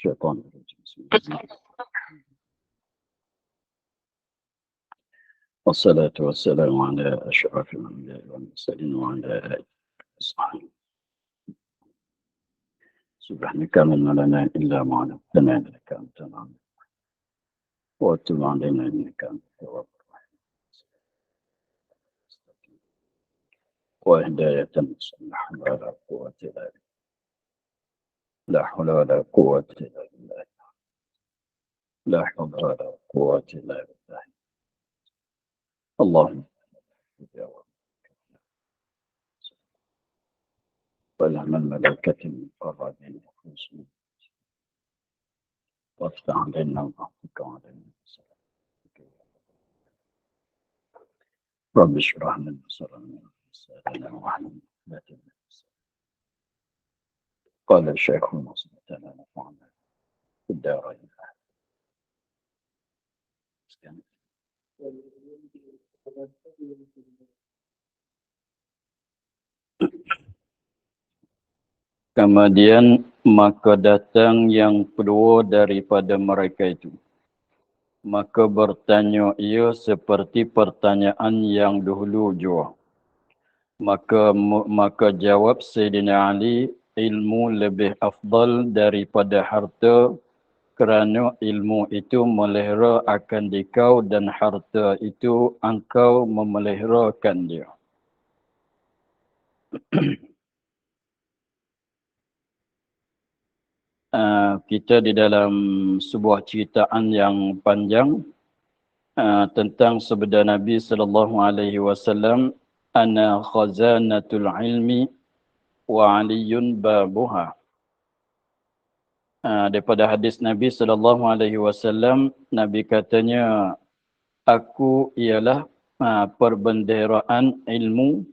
الشيطان الرجيم بسم الله والصلاة والسلام على أشرف الأنبياء والمرسلين وعلى آله وصحبه. سبحانك لا علم لنا إلا ما علمتنا إنك أنت العليم وتب علينا إنك أنت التواب الرحيم وهداية نصلح ولا قوة إلا بالله لا حول ولا قوة إلا بالله لا حول ولا قوة إلا بالله اللهم ولهم الملائكة المقربين يخلصون وافتح علينا وأعطيك علينا السلام رب اشرح لنا صدرنا ويسر واحلل عقدة من لساني قال الشيخ ناصر تعالى نفعنا في الدارين. Kemudian maka datang yang kedua daripada mereka itu. Maka bertanya ia seperti pertanyaan yang dahulu jua. Maka jawab Sayyidina Ali, ilmu lebih afdal daripada harta kerana ilmu itu melihara akan dikau dan harta itu engkau memeliharakan dia. Kita di dalam sebuah ceritaan yang panjang tentang sabda Nabi sallallahu alaihi wasallam, ana khazanatul ilmi wa aliyun babuha. Daripada hadis Nabi sallallahu alaihi wasallam, Nabi katanya, aku ialah perbendaharaan ilmu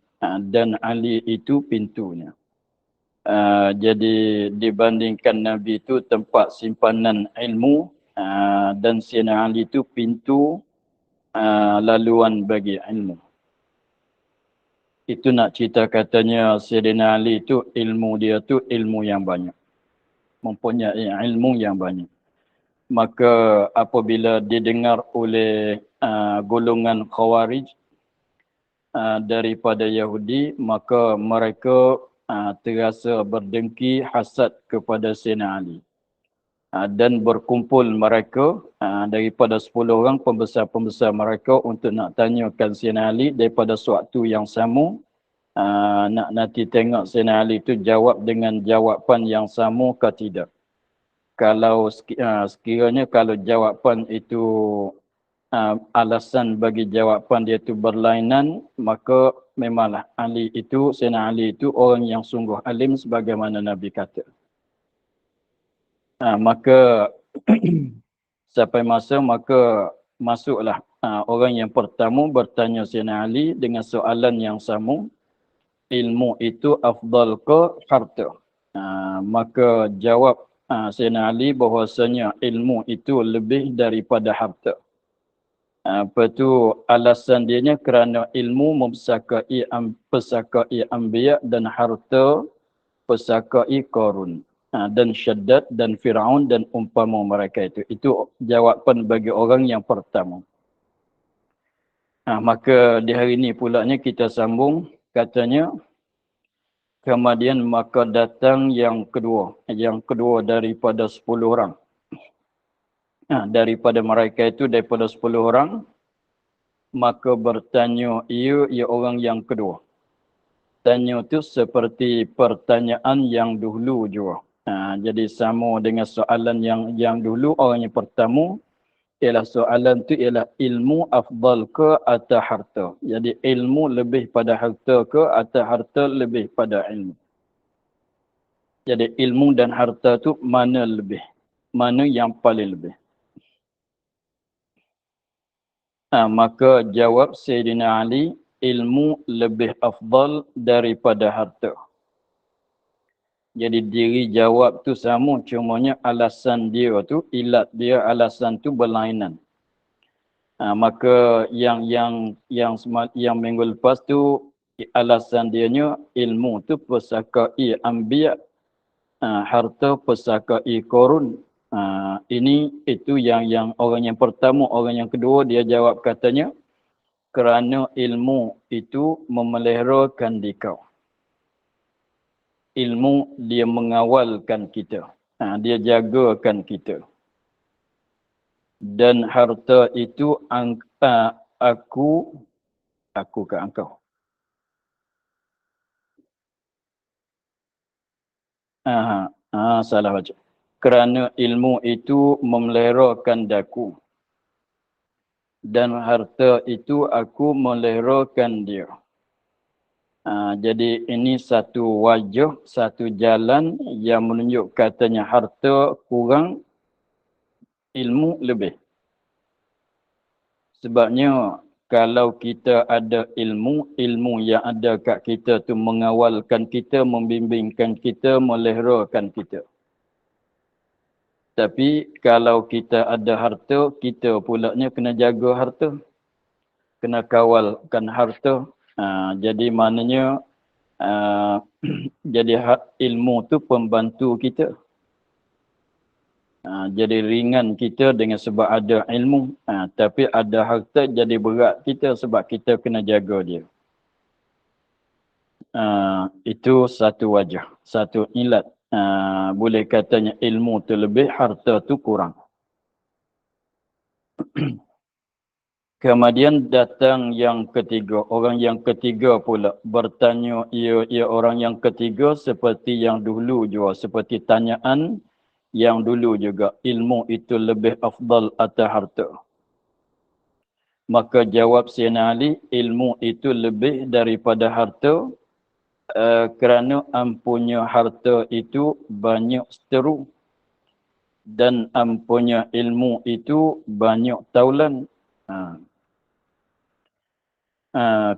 dan Ali itu pintunya. Jadi dibandingkan Nabi itu tempat simpanan ilmu dan Sayyidina Ali itu pintu laluan bagi ilmu. Itu nak cerita katanya Sayyidina Ali itu ilmu dia tu ilmu yang banyak. Mempunyai ilmu yang banyak. Maka apabila didengar oleh golongan Khawarij daripada Yahudi, maka mereka terasa berdengki hasad kepada Sayyidina Ali. Dan berkumpul mereka daripada 10 orang pembesar-pembesar mereka untuk nak tanyakan Sayyidina Ali daripada suatu yang sama. Nak nanti tengok Sayyidina Ali itu jawab dengan jawapan yang sama ke tidak. Kalau sekiranya kalau jawapan itu alasan bagi jawapan dia itu berlainan, maka memanglah Ali itu, Sayyidina Ali itu orang yang sungguh alim sebagaimana Nabi kata. Maka sampai masa maka masuklah orang yang pertama bertanya Sayyidina Ali dengan soalan yang sama, ilmu itu afdal ke harta? Maka jawab Sayyidina Ali bahwasanya ilmu itu lebih daripada harta. Apa tu alasan dianya kerana ilmu mempesakai anbiya dan harta pesakai Qarun dan Syaddad dan Firaun dan umpama mereka itu. Itu jawapan bagi orang yang pertama. Maka di hari ini pulanya kita sambung, katanya kemudian maka datang yang kedua daripada 10 orang. Daripada mereka itu, daripada 10 orang, maka bertanya ia orang yang kedua. Tanya itu seperti pertanyaan yang dahulu juga. Jadi sama dengan soalan yang dulu, orang yang pertama, ialah soalan itu ialah ilmu afdal ke atau harta. Jadi ilmu lebih pada harta ke atau harta lebih pada ilmu. Jadi ilmu dan harta itu mana lebih? Mana yang paling lebih? Maka jawab Sayyidina Ali, ilmu lebih afdal daripada harta. Jadi diri jawab tu sama, cumanya alasan dia tu, ilat dia, alasan tu berlainan. Maka yang minggu lepas tu alasan dianya ilmu tu pesakai anbiya, harta pesakai Qarun Ini itu yang orang yang pertama, orang yang kedua dia jawab katanya kerana ilmu itu memeliharakan dikau. Ilmu dia mengawalkan kita. Dia jagakan kita. Dan harta itu aku ke engkau. Salah baca. Kerana ilmu itu memeliharakan daku. Dan harta itu aku memeliharakan dia. Jadi ini satu wajah, satu jalan yang menunjuk katanya harta kurang, ilmu lebih. Sebabnya kalau kita ada ilmu, ilmu yang ada kat kita tu mengawalkan kita, membimbingkan kita, meliharakan kita. Tapi kalau kita ada harta, kita pulaknya kena jaga harta. Kena kawalkan harta. Jadi maknanya jadi ilmu tu pembantu kita. Jadi ringan kita dengan sebab ada ilmu. Tapi ada harta jadi berat kita sebab kita kena jaga dia. Itu satu wajah, satu ilat. Boleh katanya ilmu tu lebih, harta tu kurang. Kemudian datang yang ketiga. Orang yang ketiga pula bertanya ia orang yang ketiga seperti yang dulu juga. Seperti tanyaan yang dulu juga. Ilmu itu lebih afdal atau harta. Maka jawab Sayyidina Ali, ilmu itu lebih daripada harta. Kerana ampunya harta itu banyak seteru. Dan ampunya ilmu itu banyak taulan.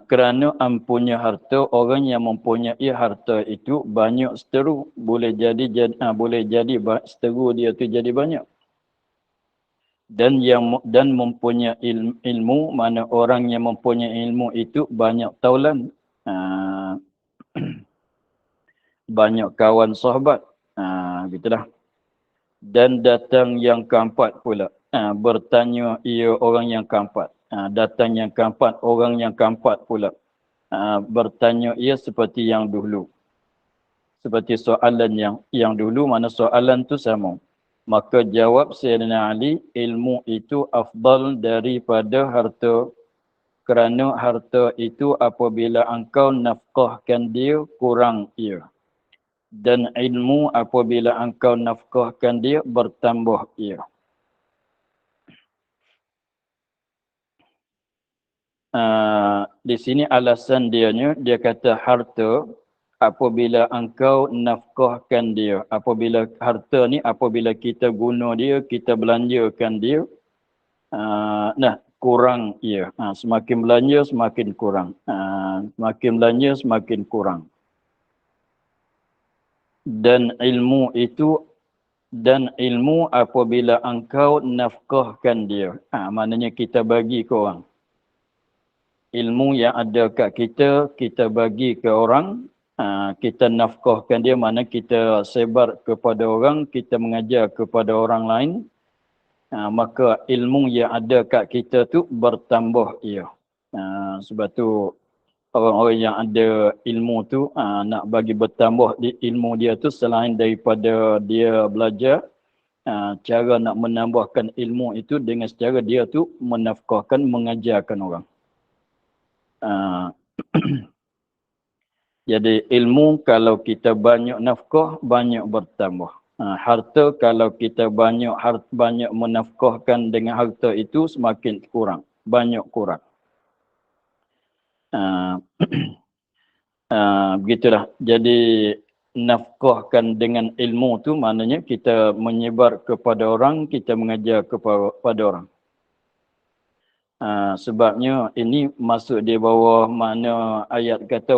Kerana ampunya harta, orang yang mempunyai harta itu banyak seteru. Boleh jadi seteru dia tu jadi banyak. Dan mempunyai ilmu, mana orang yang mempunyai ilmu itu banyak taulan. Banyak kawan sahabat. Gitulah. Dan datang yang keempat pula. Bertanya ia orang yang keempat. Datang yang keempat, orang yang keempat pula. Bertanya ia seperti yang dulu. Seperti soalan yang dulu, mana soalan tu sama. Maka jawab Sayyidina Ali, ilmu itu afdal daripada harta. Kerana harta itu apabila engkau nafkahkan dia, kurang ia. Dan ilmu apabila engkau nafkahkan dia, bertambah ia. Di sini alasan dia kata harta apabila engkau nafkahkan dia. Apabila harta ni, apabila kita guna dia, kita belanjakan dia, kurang ia. Semakin belanja, semakin kurang. Semakin belanja, semakin kurang. Dan ilmu apabila engkau nafkahkan dia. Maknanya kita bagi ke orang. Ilmu yang ada kat kita, kita bagi ke orang. Kita nafkahkan dia, mana kita sebar kepada orang, kita mengajar kepada orang lain. Maka ilmu yang ada kat kita tu bertambah ia. Sebab tu orang-orang yang ada ilmu tu nak bagi bertambah di ilmu dia tu, selain daripada dia belajar, cara nak menambahkan ilmu itu dengan secara dia tu menafkahkan, mengajarkan orang. Jadi ilmu kalau kita banyak nafkah, banyak bertambah. Harta kalau kita banyak menafkahkan dengan harta itu, semakin kurang, banyak kurang. Begitulah. Jadi nafkahkan dengan ilmu tu maknanya kita menyebar kepada orang, kita mengajar kepada orang. Sebabnya ini masuk di bawah mana ayat kata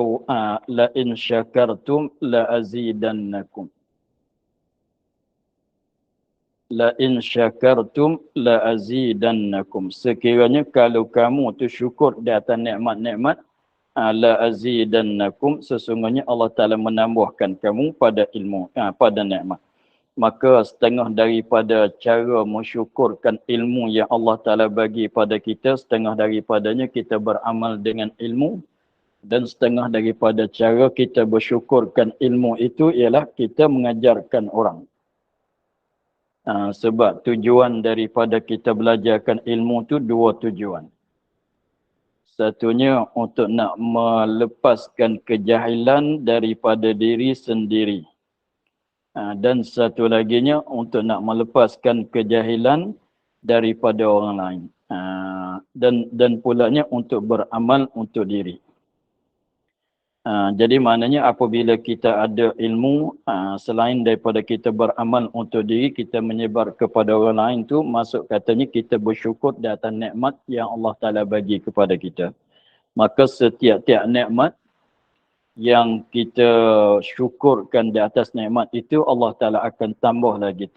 la in syakartum la azidannakum. La in syakartum la azidannakum. Sekiranya kalau kamu tu syukur di atas nikmat-nikmat, la azidannakum, sesungguhnya Allah Ta'ala menambahkan kamu pada ilmu, pada nikmat. maka setengah daripada cara mensyukurkan ilmu yang Allah Ta'ala bagi pada kita, setengah daripadanya kita beramal dengan ilmu, dan setengah daripada cara kita bersyukurkan ilmu itu ialah kita mengajarkan orang. Sebab tujuan daripada kita belajarkan ilmu tu dua tujuan. Satunya untuk nak melepaskan kejahilan daripada diri sendiri. Dan satu laginya untuk nak melepaskan kejahilan daripada orang lain. Dan pulanya untuk beramal untuk diri. Jadi maknanya apabila kita ada ilmu, selain daripada kita beramal untuk diri, kita menyebar kepada orang lain tu, masuk katanya kita bersyukur di atas nikmat yang Allah Ta'ala bagi kepada kita. Maka setiap-tiap nikmat yang kita syukurkan di atas nikmat itu, Allah Ta'ala akan tambah lagi.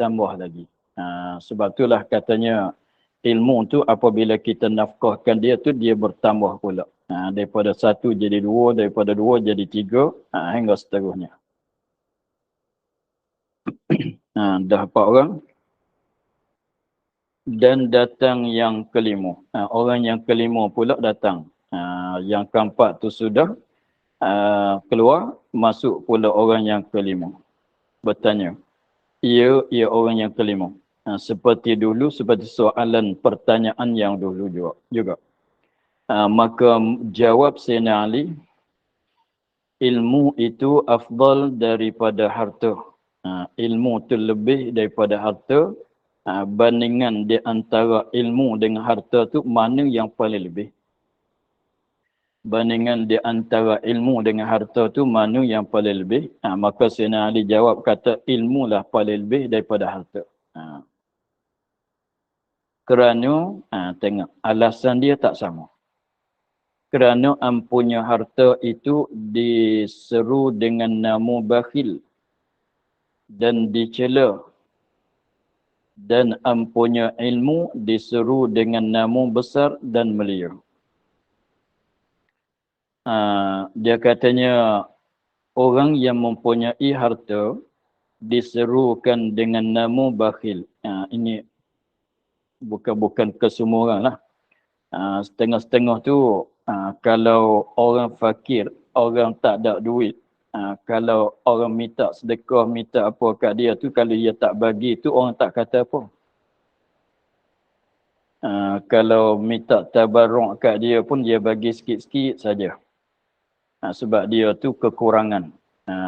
Sebab itulah katanya ilmu tu apabila kita nafkahkan dia tu, dia bertambah pula. Daripada satu jadi dua, daripada dua jadi tiga, hingga seterusnya. Dah 4 orang. Dan datang yang kelima. Orang yang kelima pula datang. Yang keempat tu sudah keluar, masuk pula orang yang kelima. Bertanya, ia orang yang kelima. Seperti dulu, seperti soalan pertanyaan yang dulu juga. Maka jawab Sayyidina Ali, ilmu itu afdal daripada harta. Ilmu itu lebih daripada harta. Bandingan di antara ilmu dengan harta tu, mana yang paling lebih? Bandingan di antara ilmu dengan harta tu, mana yang paling lebih? Maka Sayyidina Ali jawab, kata ilmu lah paling lebih daripada harta. Kerana, tengok, alasan dia tak sama. Kerana ampunya harta itu diseru dengan nama bakhil dan dicela. Dan ampunya ilmu diseru dengan nama besar dan mulia. Dia katanya orang yang mempunyai harta diserukan dengan nama bakhil. Ini bukan ke semua orang lah. Setengah-setengah tu kalau orang fakir, orang tak ada duit, kalau orang minta sedekah, minta apa kat dia tu, kalau dia tak bagi tu, orang tak kata apa. Kalau minta tabarruk kat dia pun, dia bagi sikit-sikit saja. Sebab dia tu kekurangan.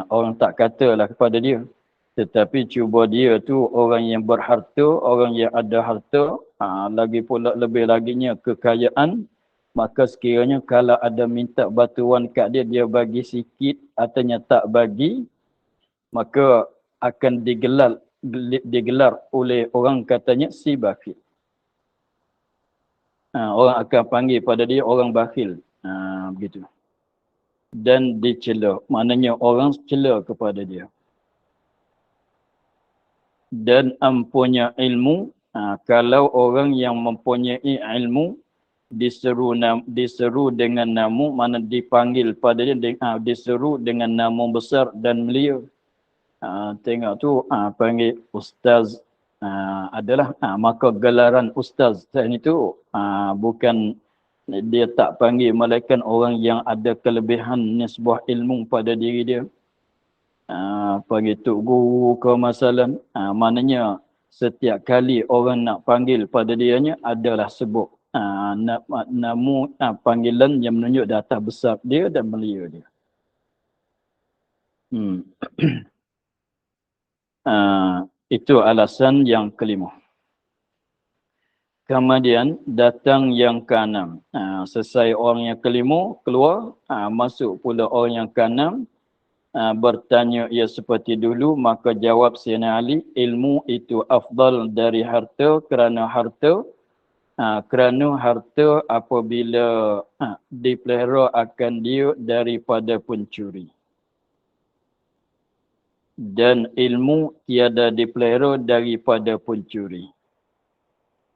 Orang tak katalah kepada dia. Tetapi cuba dia tu orang yang berharta, orang yang ada harta, lagi pula lebih laginya kekayaan, maka sekiranya kalau ada minta bantuan kat dia, dia bagi sikit, artinya tak bagi, maka akan digelar oleh orang katanya si bakhil. Orang akan panggil pada dia orang bakhil. Begitu. Dan dicela. Maknanya orang cela kepada dia. Dan ampunya ilmu, kalau orang yang mempunyai ilmu diseru dengan nama, mana dipanggil pada dia, diseru dengan nama besar dan mulia. Tengok tu panggil ustaz, adalah maka gelaran ustaz itu bukan dia tak panggil, melainkan orang yang ada kelebihan nisbah ilmu pada diri dia. Panggil Tok Guru ke masalah. Maknanya setiap kali orang nak panggil pada dianya adalah sebut nama panggilan yang menunjuk data besar dia dan mulia dia. Itu alasan yang kelima. Kemudian datang yang keenam. Selesai orang yang kelima keluar, masuk pula orang yang keenam. Bertanya ia seperti dulu, maka jawab Sayyidina Ali, ilmu itu afdal dari harta kerana harta apabila dipelihara akan dia daripada pencuri. Dan ilmu tiada dipelihara daripada pencuri.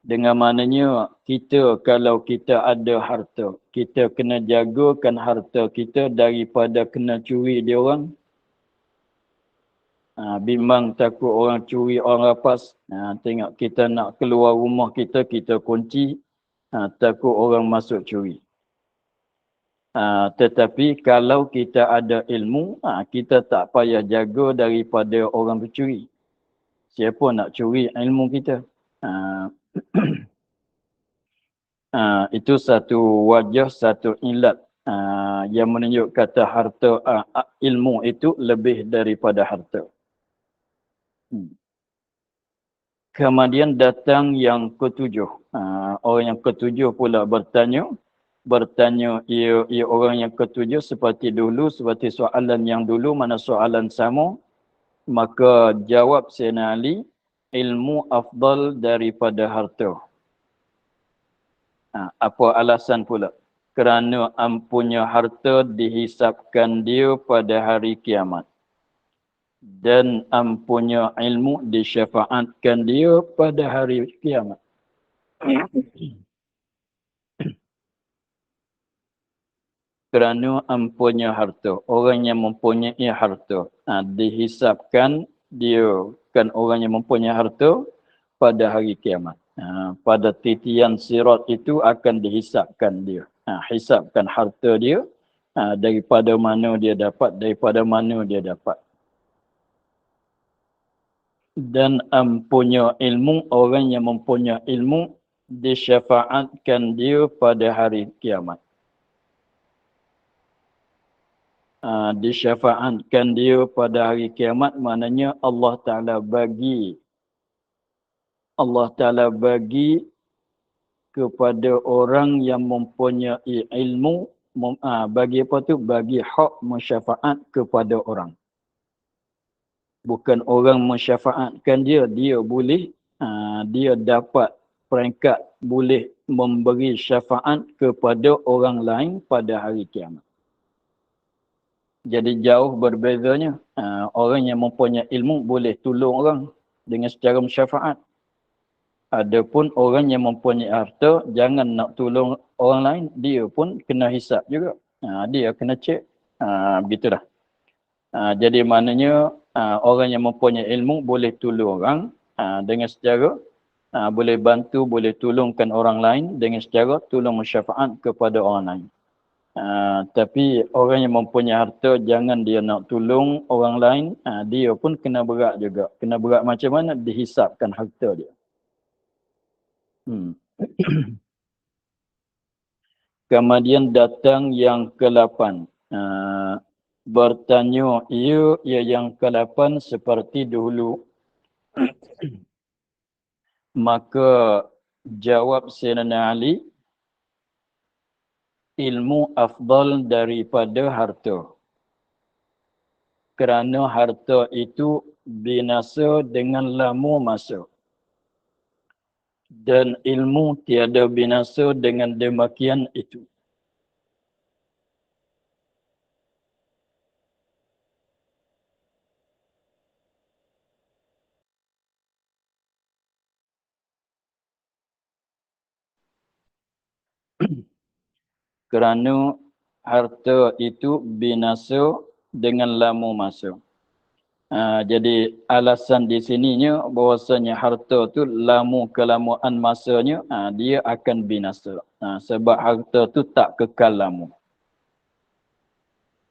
Dengan maknanya kita, kalau kita ada harta, kita kena jagakan harta kita daripada kena curi dia orang. Bimbang takut orang curi, orang rapas. Tengok kita nak keluar rumah kita, kita kunci. Takut orang masuk curi. Tetapi kalau kita ada ilmu, kita tak payah jaga daripada orang pencuri. Siapa nak curi ilmu kita? Itu satu wajah, satu ilat yang menunjuk kata harta, ilmu itu lebih daripada harta. Kemudian datang yang ketujuh. Orang yang ketujuh pula bertanya ia orang yang ketujuh seperti dulu, seperti soalan yang dulu, mana soalan sama. Maka jawab Sayyidina Ali, ilmu afdal daripada harta. Apa alasan pula? Kerana ampunya harta dihisapkan dia pada hari kiamat. Dan ampunya ilmu disyafaatkan dia pada hari kiamat. Kerana ampunya harta. Orang yang mempunyai harta dihisapkan dia kan orang yang mempunyai harta pada hari kiamat. Pada titian sirat itu akan dihisapkan dia. Hisapkan harta dia daripada mana dia dapat, Dan ampunya ilmu, orang yang mempunyai ilmu disyafaatkan dia pada hari kiamat. Disyafaatkan dia pada hari kiamat maknanya Allah Ta'ala bagi kepada orang yang mempunyai ilmu, bagi apa tu? Bagi hak mensyafaat kepada orang. Bukan orang mensyafaatkan dia boleh, dia dapat peringkat boleh memberi syafaat kepada orang lain pada hari kiamat. Jadi jauh berbezanya. Orang yang mempunyai ilmu boleh tolong orang dengan secara mensyafaat. Adapun orang yang mempunyai harta, jangan nak tolong orang lain, dia pun kena hisap juga. Dia kena cek. Begitulah. Jadi maknanya orang yang mempunyai ilmu boleh tolong orang dengan secara, boleh bantu, boleh tolongkan orang lain dengan secara tolong mensyafaat kepada orang lain. Tapi orang yang mempunyai harta, jangan dia nak tolong orang lain, dia pun kena berat juga. Kena berat macam mana? Dihisapkan harta dia. Kemudian datang yang ke-8. Bertanya ia yang ke-8 seperti dulu. Maka jawab Sayyidina Ali, ilmu afdal daripada harta. Kerana harta itu binasa dengan lama masa. Dan ilmu tiada binasa dengan demikian itu. Kerana harta itu binasa dengan lama masa. Jadi alasan di sininya bahwasanya harta tu kelamaan masanya dia akan binasa. Sebab harta tu tak kekal lama.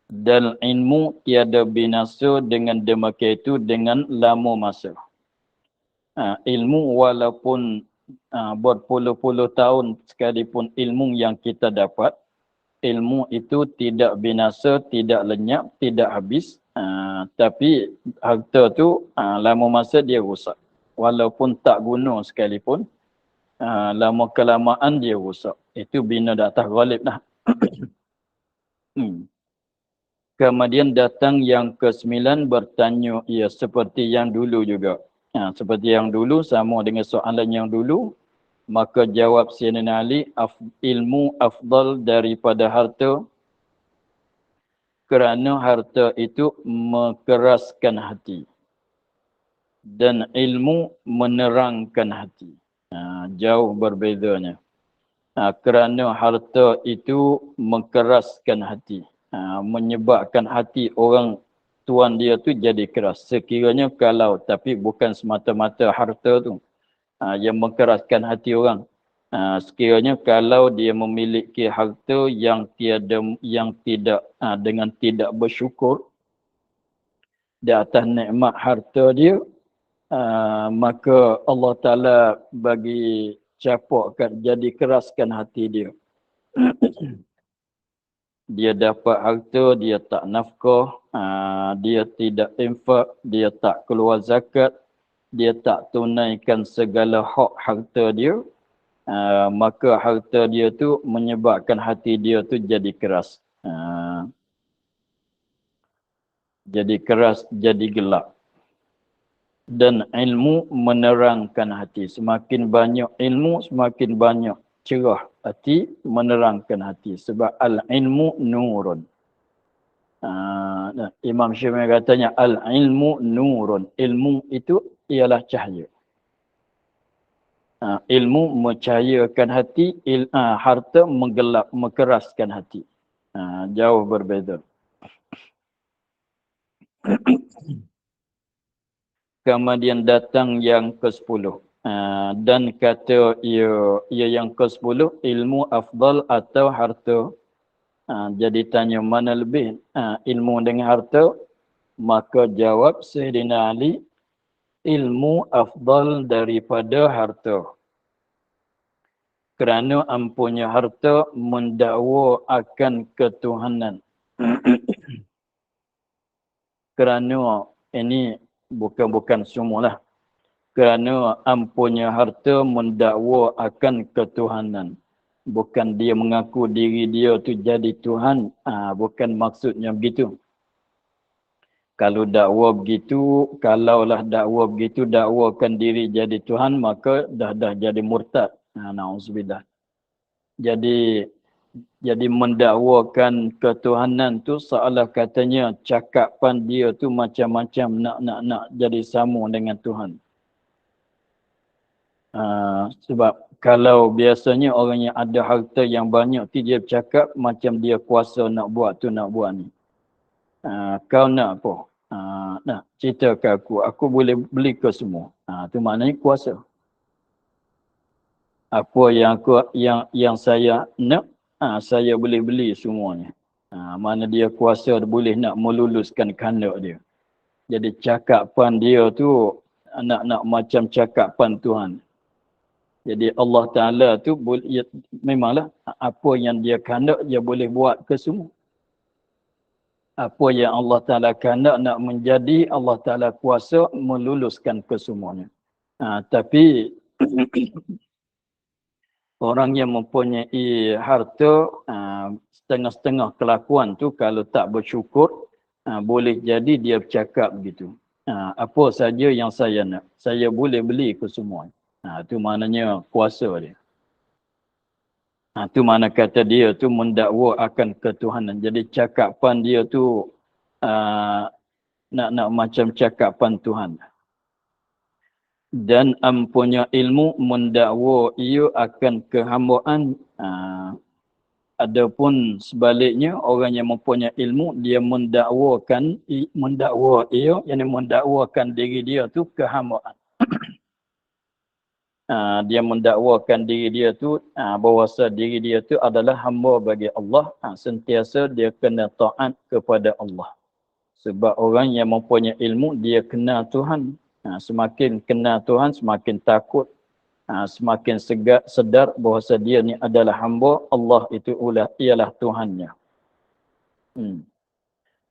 Dan ilmu tiada binasa dengan demikian itu dengan lama masa. Ilmu walaupun berpuluh-puluh tahun sekalipun ilmu yang kita dapat, ilmu itu tidak binasa, tidak lenyap, tidak habis. Tapi harta tu lama masa dia rosak. Walaupun tak guna sekalipun, lama kelamaan dia rosak. Itu bina datah ghalib dah. Kemudian datang yang ke-9 bertanya ia seperti yang dulu juga. Seperti yang dulu, sama dengan soalan yang dulu. Maka jawab Sayyidina Ali, ilmu afdal daripada harta. Kerana harta itu mengeraskan hati. Dan ilmu menerangkan hati. Jauh berbezanya. Kerana harta itu mengeraskan hati. Menyebabkan hati orang tuan dia tu jadi keras. Sekiranya kalau, tapi bukan semata-mata harta tu yang mengkeraskan hati orang. Sekiranya kalau dia memiliki harta yang tidak dengan tidak bersyukur di atas nikmat harta dia, maka Allah Ta'ala bagi capakkan, jadi keraskan hati dia. Dia dapat harta, dia tak nafkah, dia tidak infak, dia tak keluar zakat, dia tak tunaikan segala hak harta dia, maka harta dia tu menyebabkan hati dia tu jadi keras. Jadi keras, jadi gelap. Dan ilmu menerangkan hati. Semakin banyak ilmu, semakin banyak cerah hati, menerangkan hati. Sebab al-ilmu nurun. Imam Syafi'i katanya al-ilmu nurun. Ilmu itu ialah cahaya. Ilmu mencahayakan hati, harta menggelap, mengeraskan hati. Jauh berbeza. Kemudian datang yang ke-10. Dan kata ia yang ke-10, ilmu afdal atau harta. Jadi tanya mana lebih ilmu dengan harta? Maka jawab Sayyidina Ali, ilmu afdal daripada harta. Kerana ampunya harta mendakwa akan ketuhanan. Kerana ini bukan semualah. Kerana ampunya harta mendakwa akan ketuhanan. Bukan dia mengaku diri dia tu jadi Tuhan. Bukan maksudnya begitu. Kalau dakwa begitu, kalaulah dakwa begitu, dakwakan diri jadi Tuhan, maka dah jadi murtad. Na'udzubillah. Jadi mendakwakan ketuhanan tu seolah katanya cakapan dia tu macam-macam nak jadi sama dengan Tuhan. Sebab kalau biasanya orang yang ada harta yang banyak tu dia bercakap macam dia kuasa nak buat tu nak buat ni. Kau nak apa? Nah, cerita ke aku boleh beli ke semua. Tu maknanya kuasa. Apa yang saya nak, saya boleh beli semuanya. Mana dia kuasa boleh nak meluluskan kehendak dia. Jadi cakapan dia tu nak macam cakapan Tuhan. Jadi Allah Ta'ala tu memanglah apa yang dia kehendak dia boleh buat ke semua. Apa yang Allah Ta'ala kehendak nak menjadi, Allah Ta'ala kuasa meluluskan ke semuanya. Tapi orang yang mempunyai harta, setengah-setengah kelakuan tu kalau tak bersyukur, boleh jadi dia bercakap begitu. Apa saja yang saya nak, saya boleh beli ke semua. Itu maknanya kuasa dia. Itu mana kata dia tu mendakwa akan ketuhanan. Jadi cakapan dia tu nak macam cakapan Tuhan. Dan ampunya ilmu mendakwa ia akan kehambaan. Adapun sebaliknya orang yang mempunyai ilmu dia mendakwakan diri dia tu kehambaan. Dia mendakwakan diri dia tu bahawasa diri dia tu adalah hamba bagi Allah, sentiasa dia kena taat kepada Allah. Sebab orang yang mempunyai ilmu dia kenal Tuhan. Semakin kenal Tuhan semakin takut, semakin sedar bahawasa dia ni adalah hamba Allah, itu ialah Tuhannya.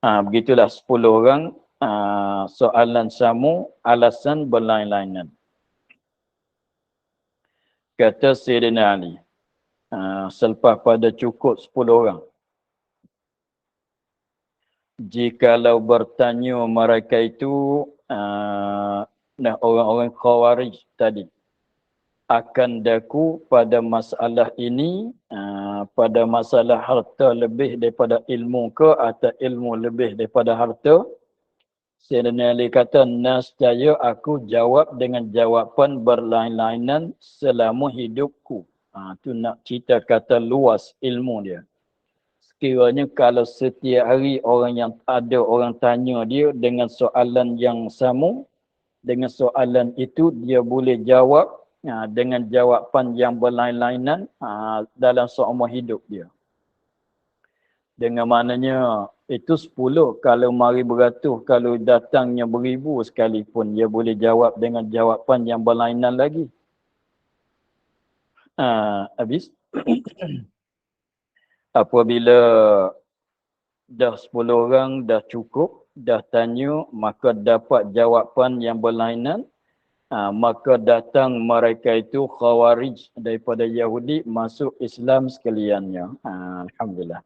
Begitulah 10 orang, soalan sama, alasan berlain-lainan. Kata Sayyidina Ali, selepas pada cukup 10 orang. Jikalau bertanya mereka itu, orang-orang Khawarij tadi, akan daku pada masalah ini, pada masalah harta lebih daripada ilmu ke atau ilmu lebih daripada harta? Sayyidina Ali kata, nescaya aku jawab dengan jawapan berlain-lainan selama hidupku. Itu nak cerita kata luas ilmu dia. sekiranya kalau setiap hari orang tanya dia dengan soalan yang sama, dengan soalan itu dia boleh jawab dengan jawapan yang berlain-lainan dalam seumur hidup dia. Dengan maknanya itu 10, kalau mari beratus, kalau datangnya 1000 sekalipun, dia boleh jawab dengan jawapan yang berlainan lagi. Habis. Apabila dah 10 orang dah cukup, dah tanya, maka dapat jawapan yang berlainan, maka datang mereka itu Khawarij daripada Yahudi masuk Islam sekaliannya. Alhamdulillah.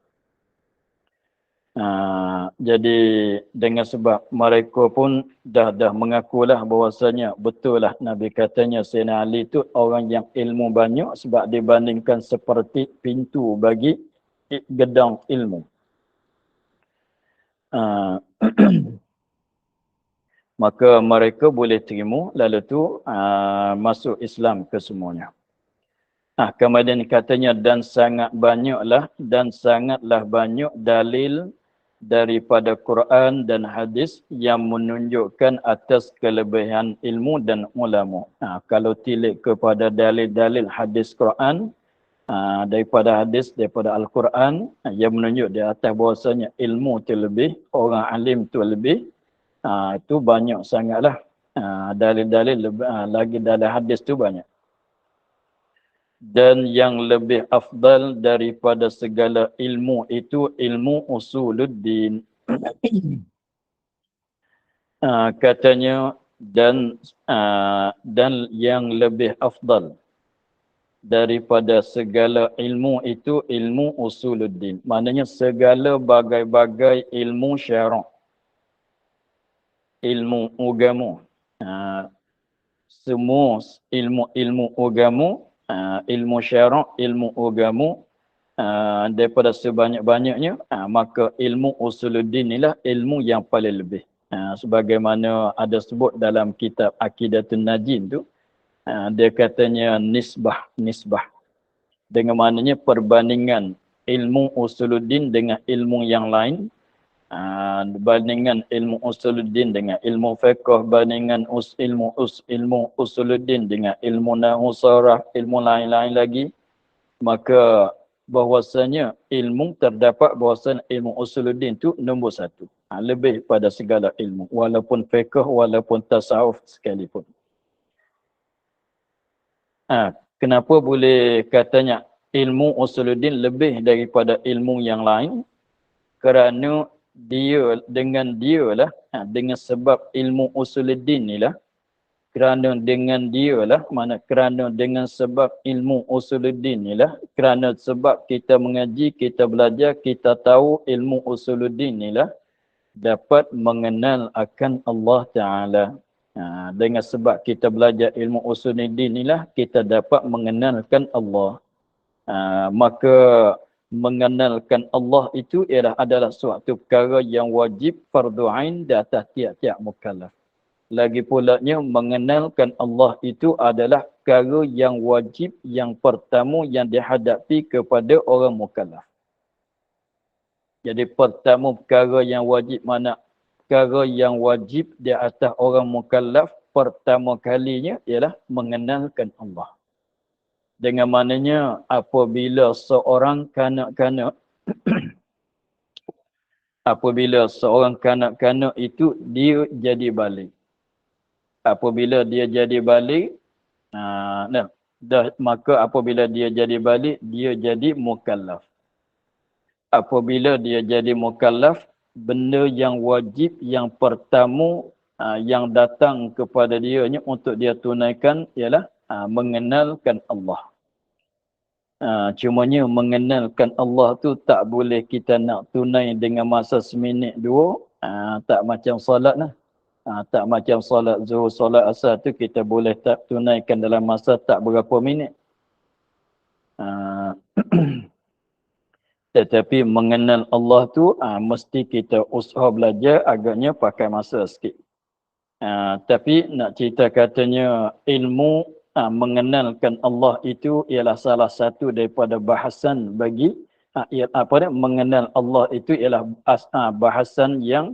Jadi dengan sebab mereka pun dah mengakulah bahawasanya betul lah Nabi katanya Sayyidina Ali itu orang yang ilmu banyak sebab dibandingkan seperti pintu bagi gedang ilmu. Maka mereka boleh terima lalu tu masuk Islam kesemuanya. Kemudian katanya dan sangatlah banyak dalil daripada Quran dan hadis yang menunjukkan atas kelebihan ilmu dan ulama. Kalau tilik kepada dalil-dalil hadis Quran, daripada Al-Quran yang menunjuk di atas bahawasanya ilmu itu lebih, orang alim itu lebih, itu banyak sangatlah. Dalil-dalil lagi dalam hadis itu banyak. Dan yang lebih afdal daripada segala ilmu itu ilmu usuluddin. Katanya dan yang lebih afdal daripada segala ilmu itu ilmu usuluddin. Maknanya segala bagai-bagai ilmu syarak, ilmu agama. Semua ilmu agama, ilmu syarak, ilmu agama, daripada sebanyak-banyaknya, maka ilmu usuluddin inilah ilmu yang paling lebih. Sebagaimana ada sebut dalam kitab Aqidatun Najin tu, dia katanya nisbah. Dengan maknanya perbandingan ilmu usuluddin dengan ilmu yang lain, bandingan ilmu usuluddin dengan ilmu fiqh, bandingan ilmu usuluddin dengan ilmu nahwu sarah, ilmu lain-lain lagi, maka bahwasanya ilmu terdapat bahwasanya ilmu usuluddin itu nombor 1, lebih pada segala ilmu, walaupun fiqh, walaupun tasawuf sekalipun. Kenapa boleh katanya ilmu usuluddin lebih daripada ilmu yang lain? Kerana dengan sebab ilmu usuluddin inilah, kerana dengan sebab ilmu usuluddin inilah, kerana sebab kita mengaji, kita belajar, kita tahu ilmu usuluddin inilah dapat mengenal akan Allah Ta'ala. Dengan sebab kita belajar ilmu usuluddin inilah kita dapat mengenalkan Allah. Maka mengenalkan Allah itu adalah suatu perkara yang wajib fardu ain di atas tiap-tiap mukallaf. Lagi pulanya mengenalkan Allah itu adalah perkara yang wajib yang pertama yang dihadapi kepada orang mukallaf. Jadi pertama perkara yang wajib perkara yang wajib di atas orang mukallaf pertama kalinya ialah mengenalkan Allah. Dengan maknanya apabila seorang kanak-kanak itu dia jadi balik. Apabila dia jadi balik, maka apabila dia jadi balik, dia jadi mukallaf. Apabila dia jadi mukallaf, benda yang wajib yang pertama yang datang kepada dia untuk dia tunaikan ialah mengenalkan Allah. Cumanya mengenalkan Allah tu tak boleh kita nak tunai dengan masa seminit dua, tak macam solat lah. Tak macam solat zuhur, solat asar tu kita boleh tak tunaikan dalam masa tak berapa minit. Tetapi mengenal Allah tu mesti kita usaha belajar, agaknya pakai masa sikit. Tapi nak cerita katanya ilmu mengenalkan Allah itu ialah salah satu daripada bahasan bagi mengenal Allah itu ialah bahasan yang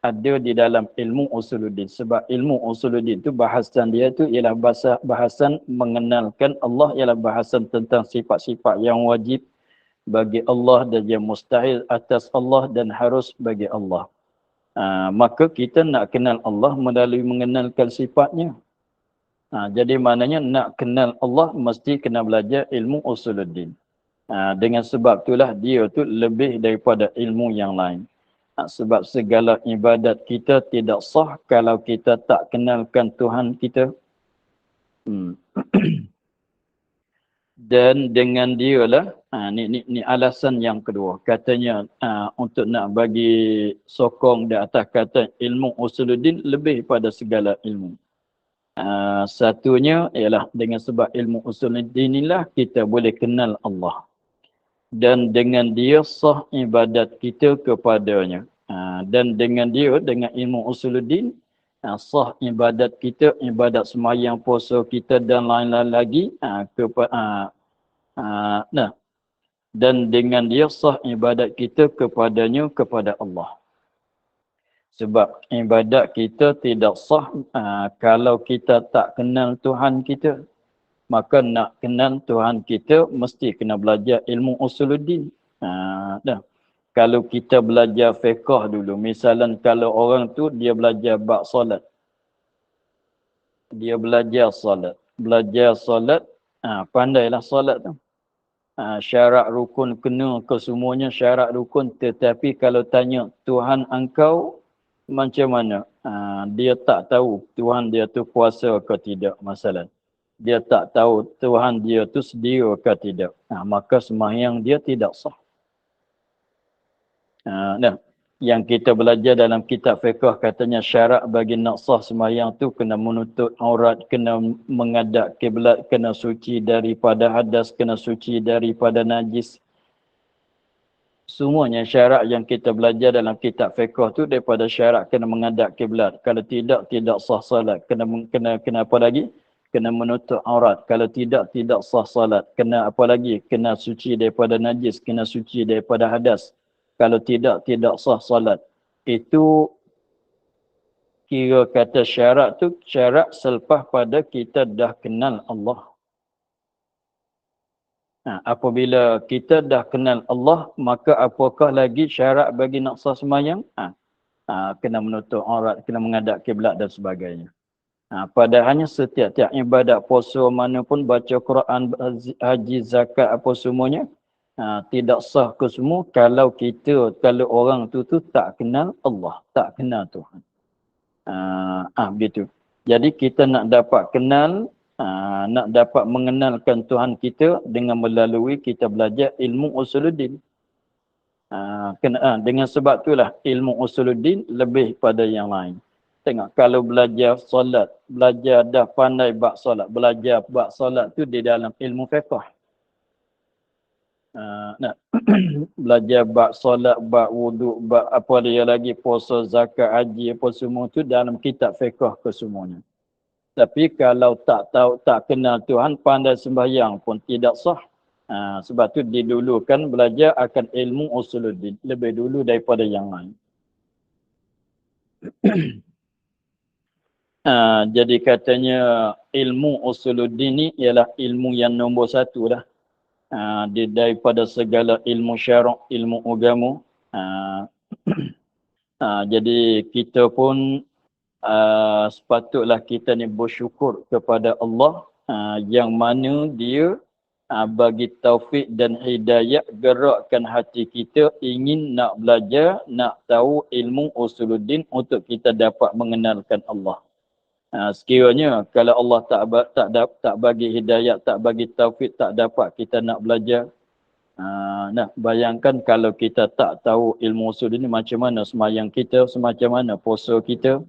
ada di dalam ilmu usuluddin. Sebab ilmu usuluddin itu bahasan dia itu ialah bahasan mengenalkan Allah, ialah bahasan tentang sifat-sifat yang wajib bagi Allah dan yang mustahil atas Allah dan harus bagi Allah. Maka kita nak kenal Allah melalui mengenalkan sifatnya. Jadi maknanya nak kenal Allah mesti kena belajar ilmu usuluddin. Dengan sebab itulah dia tu lebih daripada ilmu yang lain. Sebab segala ibadat kita tidak sah kalau kita tak kenalkan Tuhan kita. Dan dengan dia lah, ni alasan yang kedua. Katanya untuk nak bagi sokong di atas kata ilmu usuluddin lebih pada segala ilmu. Satunya ialah dengan sebab ilmu usuluddin inilah kita boleh kenal Allah. Dan dengan dia sah ibadat kita kepadanya. Dan dengan dia, dengan ilmu usuluddin, sah ibadat kita, ibadat sembahyang, puasa kita dan lain-lain lagi. Dan dengan dia sah ibadat kita kepadanya, kepada Allah. Sebab ibadat kita tidak sah kalau kita tak kenal Tuhan kita. Maka nak kenal Tuhan kita mesti kena belajar ilmu usuluddin. Kalau kita belajar fiqh dulu, misalnya kalau orang tu dia belajar bab solat. Dia belajar solat. Belajar solat, pandailah solat tu. Syarat rukun kena ke semuanya syarat rukun, tetapi kalau tanya Tuhan engkau macam mana? Dia tak tahu Tuhan dia tu puasa ke tidak masalah. Dia tak tahu Tuhan dia tu sedia ke tidak. Maka sembahyang dia tidak sah. Yang kita belajar dalam kitab fiqh katanya syarat bagi nak sah sembahyang tu kena menutup aurat, kena menghadap kiblat, kena suci daripada hadas, kena suci daripada najis. Semuanya syarat yang kita belajar dalam kitab fiqh tu daripada syarat kena menghadap kiblat. Kalau tidak sah salat. Kena apa lagi? Kena menutup aurat. Kalau tidak sah salat. Kena apa lagi? Kena suci daripada najis. Kena suci daripada hadas. Kalau tidak sah salat. Itu kira kata syarat tu, syarat selepas pada kita dah kenal Allah. Apabila kita dah kenal Allah, maka apakah lagi syarat bagi nak sah sembahyang? Kena menutup aurat, kena menghadap kiblat dan sebagainya. Padahalnya setiap-tiap ibadat puasa mana pun, baca Quran, haji, zakat, apa semuanya, tidak sah ke semua kalau orang tu tak kenal Allah, tak kenal Tuhan. Begitu. Jadi kita nak dapat kenal, nak dapat mengenalkan Tuhan kita dengan melalui kita belajar ilmu usuluddin. Dengan sebab itulah ilmu usuluddin lebih pada yang lain. Tengok, kalau belajar solat, belajar dah pandai bab solat, belajar bab solat tu di dalam ilmu fiqh. Belajar bab solat, bab wuduk, bab apa dia lagi, puasa, zakat, haji, apa semua tu dalam kitab fiqh kesemuanya. Tapi kalau tak tahu, tak kenal Tuhan, pandai sembahyang pun tidak sah. Sebab tu didulukan belajar akan ilmu usuluddin lebih dulu daripada yang lain. Jadi katanya ilmu usuluddin ni ialah ilmu yang nombor satu dah. Daripada segala ilmu syarak, ilmu agama. Jadi kita pun sepatutlah kita ni bersyukur kepada Allah yang mana dia bagi taufik dan hidayah, gerakkan hati kita ingin nak belajar, nak tahu ilmu usuluddin untuk kita dapat mengenalkan Allah. Sekiranya kalau Allah tak bagi hidayah, tak bagi taufik, tak dapat kita nak belajar. Bayangkan kalau kita tak tahu ilmu usul ini, macam mana sembahyang kita, semacam mana puasa kita.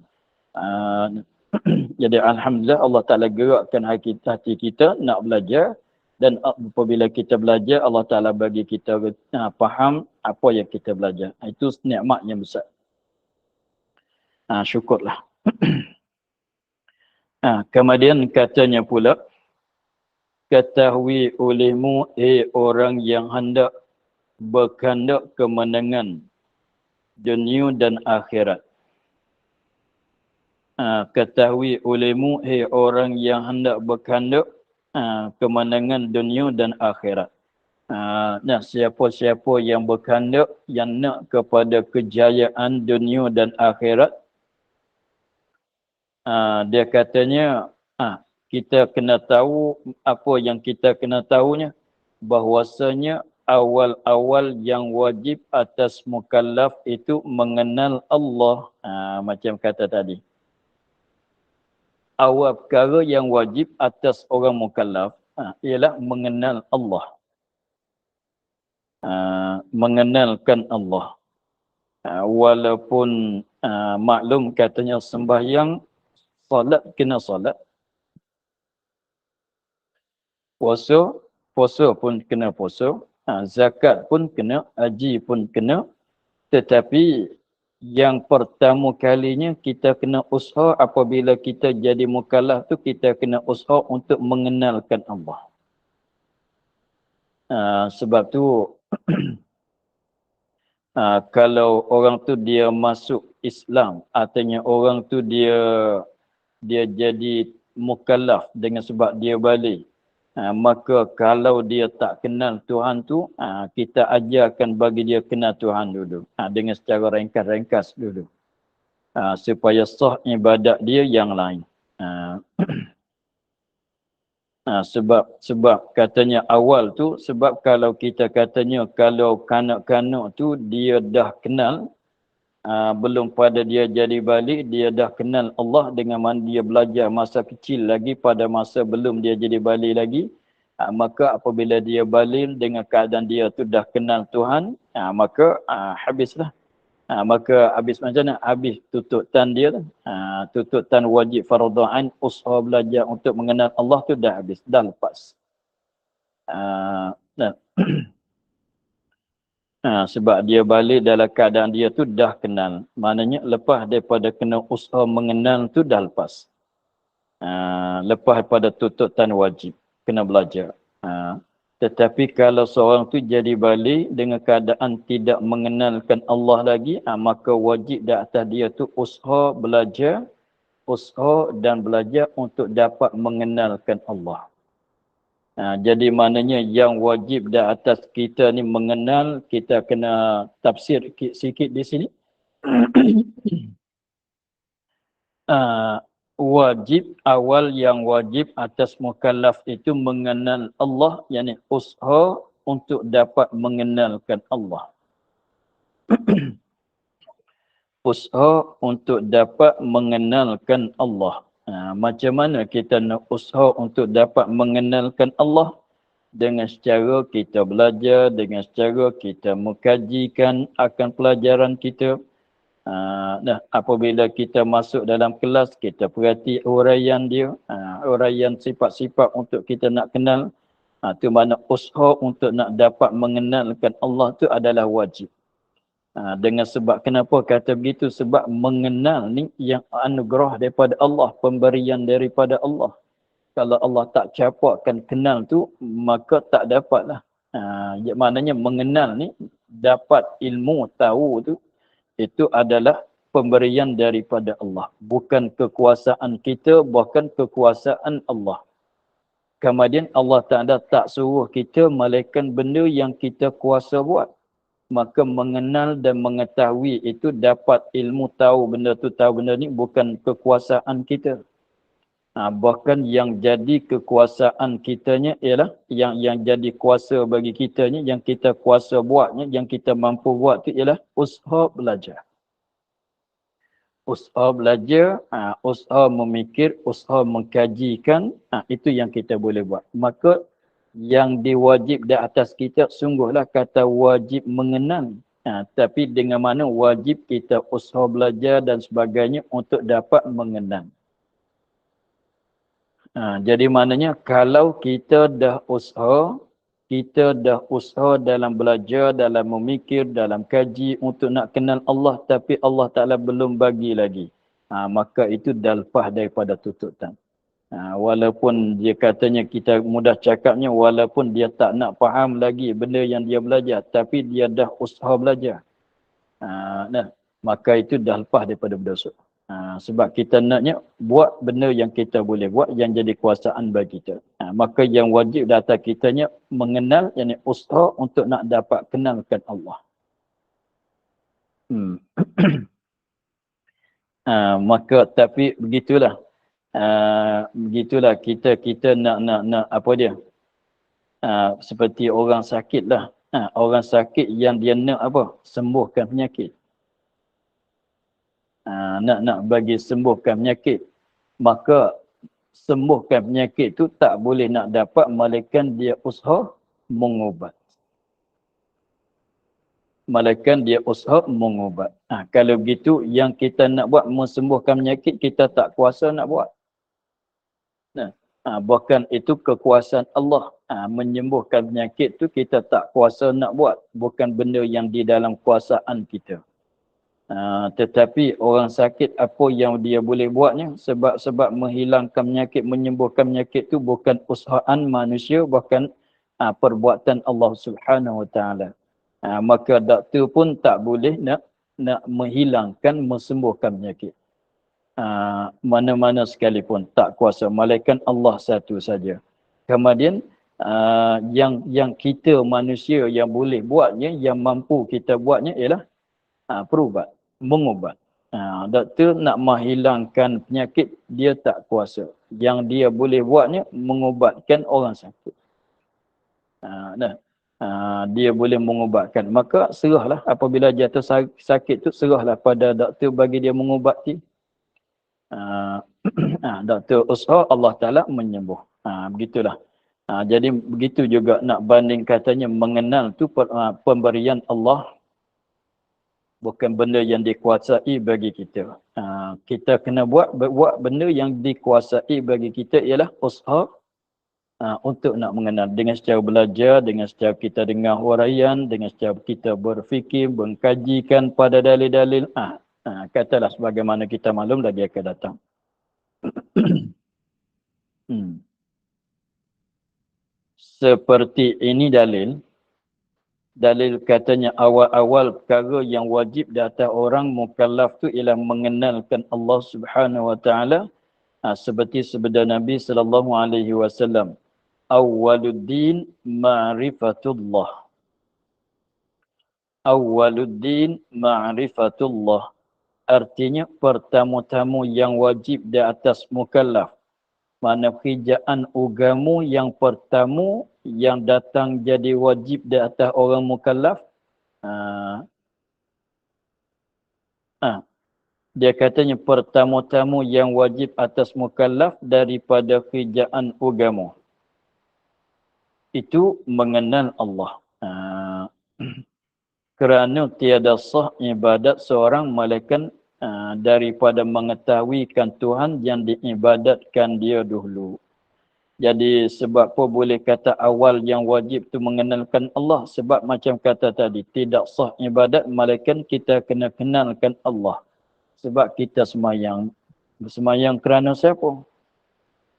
Jadi alhamdulillah Allah Ta'ala gerakkan hati kita nak belajar. Dan apabila kita belajar, Allah Ta'ala bagi kita faham apa yang kita belajar. Itu nikmat yang besar. Syukurlah. Kemudian katanya pula, ketahui olehmu orang yang hendak berkehendak kemenangan dunia dan akhirat. Ketahui olehmu, hai orang yang hendak berkehendak kemenangan dunia dan akhirat. Nah, siapa-siapa yang berkehendak, yang nak kepada kejayaan dunia dan akhirat, dia katanya, kita kena tahu apa yang kita kena tahunya, bahwasanya awal-awal yang wajib atas mukallaf itu mengenal Allah. Macam kata tadi. Awal perkara yang wajib atas orang mukallaf ialah mengenal Allah. Mengenalkan Allah. Walaupun maklum katanya sembahyang, solat kena solat. Puasa pun kena puasa. Zakat pun kena, haji pun kena. Tetapi yang pertama kalinya kita kena usaha apabila kita jadi mukallaf tu, kita kena usaha untuk mengenalkan Allah. Sebab tu kalau orang tu dia masuk Islam, artinya orang tu dia jadi mukallaf dengan sebab dia balik. Maka kalau dia tak kenal Tuhan tu, kita ajarkan bagi dia kenal Tuhan dulu. Dengan secara ringkas-ringkas dulu. Supaya sah ibadat dia yang lain. Sebab katanya awal tu, sebab kalau kita katanya kalau kanak-kanak tu dia dah kenal, belum pada dia jadi balik, dia dah kenal Allah dengan mana dia belajar masa kecil lagi, pada masa belum dia jadi balik lagi. Maka apabila dia balik dengan keadaan dia tu dah kenal Tuhan, maka habislah. Maka habis macam mana? Habis tututan dia tu. Tututan wajib fardhu ain, usaha belajar untuk mengenal Allah tu dah habis, dah lepas. Sebab dia balik dalam keadaan dia tu dah kenal. Maknanya lepas daripada kena usaha mengenal tu dah lepas. Lepas daripada tututan wajib, kena belajar. Tetapi kalau seorang tu jadi balik dengan keadaan tidak mengenalkan Allah lagi, maka wajib di atas dia tu usaha belajar, usaha dan belajar untuk dapat mengenalkan Allah. Jadi maknanya yang wajib di atas kita ni mengenal, kita kena tafsir sikit di sini. Wajib, awal yang wajib atas mukallaf itu mengenal Allah, yakni usaha untuk dapat mengenalkan Allah. Usaha untuk dapat mengenalkan Allah. Macam mana kita nak usaha untuk dapat mengenalkan Allah? Dengan secara kita belajar, dengan secara kita mengkajikan akan pelajaran kita. Apabila kita masuk dalam kelas, kita perhati uraian dia, uraian sifat-sifat untuk kita nak kenal. Itu mana usaha untuk nak dapat mengenalkan Allah tu adalah wajib. Dengan sebab kenapa kata begitu? Sebab mengenal ni yang anugerah daripada Allah, pemberian daripada Allah. Kalau Allah tak capakkan kenal tu, maka tak dapatlah. Maknanya mengenal ni, dapat ilmu tahu tu, itu adalah pemberian daripada Allah. Bukan kekuasaan kita, bahkan kekuasaan Allah. Kemudian Allah Ta'ala tak suruh kita malaikat benda yang kita kuasa buat. Maka mengenal dan mengetahui itu, dapat ilmu tahu benda tu, tahu benda ni bukan kekuasaan kita. Bahkan yang jadi kekuasaan kitanya ialah yang jadi kuasa bagi kitanya, yang kita kuasa buatnya, yang kita mampu buat tu ialah usaha belajar. Usaha belajar, usaha memikir, usaha mengkajikan, itu yang kita boleh buat. Maka yang diwajib di atas kita sungguhlah kata wajib mengenal. Tapi dengan mana wajib kita usaha belajar dan sebagainya untuk dapat mengenal. Jadi maknanya kalau kita dah usaha, dalam belajar, dalam memikir, dalam kaji untuk nak kenal Allah, tapi Allah Ta'ala belum bagi lagi. Maka itu dah lepas daripada tututan. Walaupun dia katanya kita mudah cakapnya, walaupun dia tak nak faham lagi benda yang dia belajar, tapi dia dah usaha belajar. Maka itu dah lepas daripada berdosa. Sebab kita naknya buat benda yang kita boleh buat, yang jadi kuasaan bagi kita. Maka yang wajib datang kitanya mengenal, yakni usaha untuk nak dapat kenalkan Allah. Maka tapi begitulah. Begitulah kita nak apa dia? Seperti orang sakit lah. Orang sakit yang dia nak apa? Sembuhkan penyakit. Nak bagi sembuhkan penyakit. Maka sembuhkan penyakit tu tak boleh nak dapat malaikat dia usaha mengubat. Malaikat dia usaha mengubat. Kalau begitu yang kita nak buat mensembuhkan penyakit, kita tak kuasa nak buat. Bahkan itu kekuasaan Allah. Menyembuhkan penyakit tu kita tak kuasa nak buat. Bukan benda yang di dalam kuasaan kita. Tetapi orang sakit apa yang dia boleh buatnya, sebab menghilangkan penyakit, menyembuhkan penyakit tu bukan usahaan manusia, bahkan perbuatan Allah Subhanahu Wa Taala. Maka doktor pun tak boleh nak menghilangkan, mensembuhkan penyakit. Mana-mana sekalipun tak kuasa, malaikat Allah satu saja. Kemudian yang kita manusia yang boleh buatnya, yang mampu kita buatnya ialah perubat, mengubat. Doktor nak menghilangkan penyakit, dia tak kuasa. Yang dia boleh buatnya mengubatkan orang sakit. Dia boleh mengubatkan. Maka serahlah apabila jatuh sakit tu, serahlah pada doktor bagi dia mengubati. Doktor usaha, Allah Ta'ala menyembuh. Begitulah. Jadi begitu juga nak banding katanya mengenal tu pemberian Allah, bukan benda yang dikuasai bagi kita. Kita kena buat benda yang dikuasai bagi kita ialah usaha untuk nak mengenal. Dengan secara belajar, dengan secara kita dengar huraian, dengan secara kita berfikir, mengkajikan pada dalil-dalil. Katalah sebagaimana kita maklum lagi akan datang. Seperti ini dalil katanya awal-awal perkara yang wajib di atas orang mukallaf tu ialah mengenalkan Allah Subhanahu Wa Taala, seperti sabda Nabi sallallahu alaihi wasallam, awwaluddin ma'rifatullah. Awwaluddin ma'rifatullah. Artinya pertama-tama yang wajib di atas mukallaf, mana kerjaan agama yang pertama yang datang jadi wajib di atas orang mukallaf, dia katanya pertama-tama yang wajib atas mukallaf daripada kerjaan agama itu mengenal Allah. Kerana tiada sah ibadat seorang malaikat daripada mengetahuikan Tuhan yang diibadatkan dia dahulu. Jadi sebab apa boleh kata awal yang wajib tu mengenalkan Allah? Sebab macam kata tadi, tidak sah ibadat malaikat kita kena kenalkan Allah. Sebab kita semayang kerana siapa?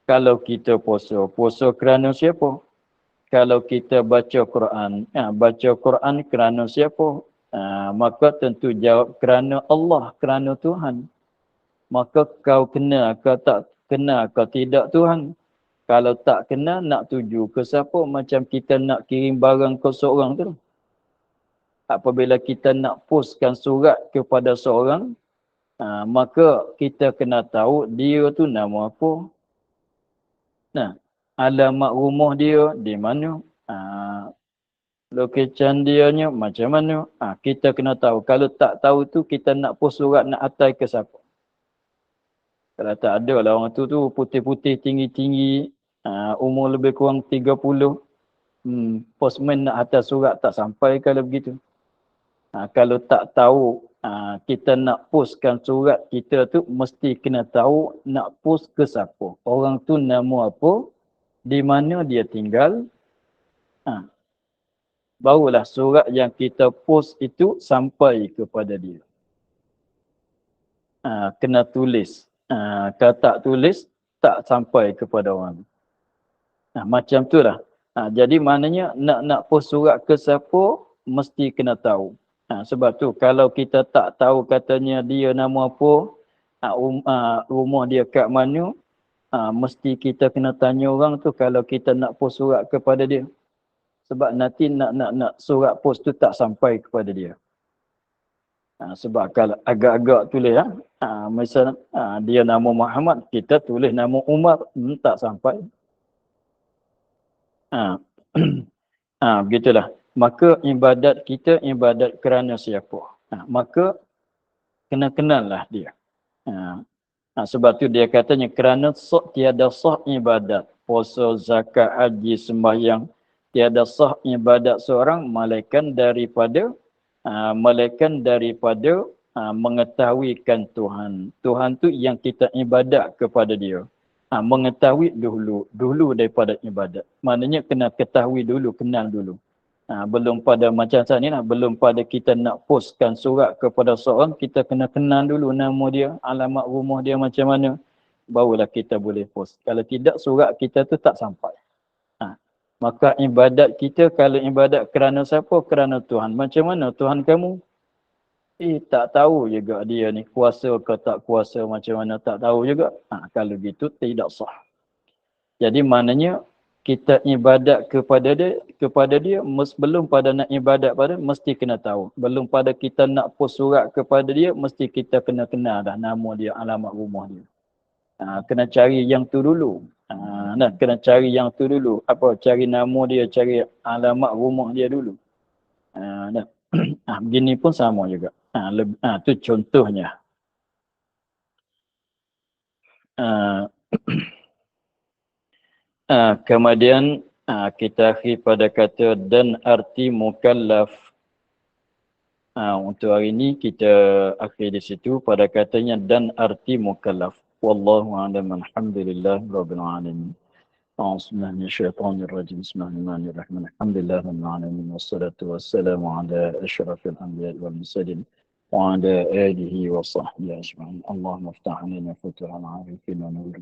Kalau kita puasa kerana siapa? Kalau kita baca Quran kerana siapa? Maka tentu jawab kerana Allah, kerana Tuhan. Maka kau kena ke tak kena ke tidak Tuhan? Kalau tak kena, nak tuju ke siapa? Macam kita nak kirim barang ke seorang tu. Apabila kita nak postkan surat kepada seorang, maka kita kena tahu dia tu nama apa. Alamat rumah dia di mana, location dia nya macam mana. Kita kena tahu. Kalau tak tahu tu, kita nak post surat nak hantar ke siapa? Kalau tak ada lah orang tu putih-putih, tinggi-tinggi, umur lebih kurang 30. Postman nak hantar surat tak sampai kalau begitu. Kalau tak tahu kita nak postkan surat kita tu, mesti kena tahu nak post ke siapa. Orang tu nama apa, di mana dia tinggal. Barulah surat yang kita post itu sampai kepada dia. Kena tulis. Kalau tak tulis, tak sampai kepada orang. Macam tu lah. Jadi maknanya nak post surat ke siapa, mesti kena tahu. Sebab tu kalau kita tak tahu katanya dia nama apa, rumah dia kat mana, mesti kita kena tanya orang tu kalau kita nak post surat kepada dia. Sebab nanti nak surat post tu tak sampai kepada dia. Sebab kalau agak-agak tulis misal dia nama Muhammad, kita tulis nama Umar, tak sampai. Begitulah. Maka ibadat kita ibadat kerana siapa? Maka kena kenallah dia. Sebab tu dia katanya kerana tiada sah ibadat, puasa, zakat, haji, sembahyang, tiada sah ibadat seorang melainkan daripada mengetahuikan Tuhan. Tuhan tu yang kita ibadat kepada dia. Mengetahui dulu daripada ibadat. Maknanya kena ketahui dulu, kenal dulu. Belum pada macam saya ni lah, belum pada kita nak postkan surat kepada seorang, kita kena kenal dulu nama dia, alamat rumah dia macam mana, barulah kita boleh post. Kalau tidak, surat kita tu tak sampai. Maka ibadat kita, kalau ibadat kerana siapa? Kerana Tuhan. Macam mana Tuhan kamu? Tak tahu juga dia ni kuasa ke tak kuasa, macam mana tak tahu juga. Kalau gitu tidak sah. Jadi maknanya kita ibadat kepada dia belum pada nak ibadat pada mesti kena tahu. Belum pada kita nak post surat kepada dia, mesti kita kena kenal dah nama dia, alamat rumah dia. Kena cari yang tu dulu. Kena cari yang tu dulu. Cari nama dia, cari alamat rumah dia dulu. Begini pun sama juga. Tu contohnya. Kemudian kita akhir pada kata dan arti mukallaf. Untuk hari ini kita akhir di situ pada katanya dan arti mukallaf. Wallahu a'lam. Alhamdulillah rabbil alamin. A'udzubillahi minasyaitonir rajim. Bismillahirrahmanirrahim. Alhamdulillah rabbil alamin wassalatu wassalamu ala asyrafil anbiya'i wal mursalin wa ala alihi wa sahbihi ajma'in. Allahumma iftah 'alaina futuhal 'arifin wa nur